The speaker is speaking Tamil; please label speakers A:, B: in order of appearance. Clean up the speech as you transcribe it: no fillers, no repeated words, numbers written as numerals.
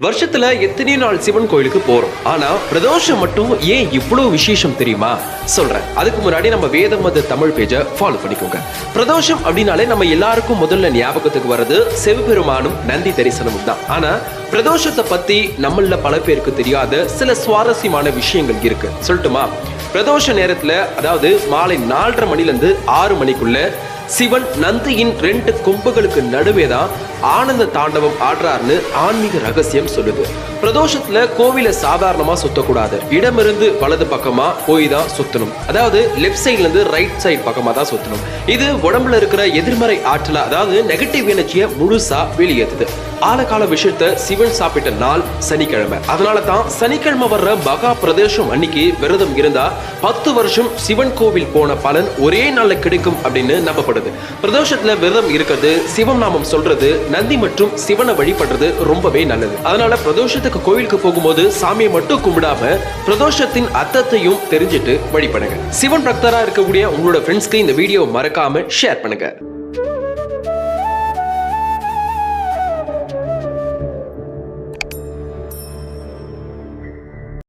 A: வருஷத்துல எத்தனை நாள் சிவன் கோயிலுக்கு போறோம். ஆனா பிரதோஷம் மட்டும் ஏன் இவ்வளவு விசேஷம் தெரியுமா? சொல்றேன். அதுக்கு முன்னாடி நம்ம வேத மத தமிழ் பேஜை ஃபாலோ பண்ணிக்கோங்க. பிரதோஷம் அப்படின்னாலே நம்ம எல்லாருக்கும் முதல்ல ஞாபகத்துக்கு வர்றது சிவபெருமானும் நந்தி தரிசனமும் தான். ஆனா பிரதோஷத்தை பத்தி நம்மள பல பேருக்கு தெரியாத சில சுவாரஸ்யமான விஷயங்கள் இருக்கு. சொல்லட்டுமா? பிரதோஷ நேரத்துல, அதாவது மாலை 4:30 மணிலிருந்து 6 மணிக்குள்ள சிவன் நந்தியின் 2 கொம்புகளுக்கு நடுவே தான் ஆனந்த தாண்டவம் ஆடுறாருன்னு ஆன்மீக ரகசியம் சொல்லுது. பிரதோஷத்துல கோவில சாதாரணமா சுத்தக்கூடாது. இடமிருந்து வலது பக்கமா போய் தான் சுத்தணும். அதாவது லெப்ட் சைட்ல இருந்து ரைட் சைடு பக்கமா தான் சுத்தணும். இது உடம்புல இருக்கிற எதிர்மறை ஆற்றல, அதாவது நெகட்டிவ் எனர்ஜியை முழுசா வெளியேற்றுது. ஆழகால விஷயத்த சிவன் சாப்பிட்ட நாள் சனிக்கிழமை. அதனால தான் சனிக்கிழமை வர்ற மகா பிரதோஷம் அன்னைக்கு விரதம் இருந்தா 10 வருஷம் சிவன் கோவில் போன பலன் ஒரே நாள்ல கிடைக்கும் அப்படின்னு நம்பப்படுது. பிரதோஷத்துல விரதம் இருக்கிறது, சிவம் நாமம் சொல்றது, நந்தி மற்றும் சிவனை வழிபடுறது ரொம்பவே நல்லது. அதனால பிரதோஷத்துக்கு கோவிலுக்கு போகும்போது சாமியை மட்டும் கும்பிடாம பிரதோஷத்தின் அர்த்தத்தையும் தெரிஞ்சுட்டு வழிபடுங்க. சிவன் பக்தரா இருக்கக்கூடிய உங்களோட ஃப்ரெண்ட்ஸ்க்கு இந்த வீடியோ மறக்காம ஷேர் பண்ணுங்க.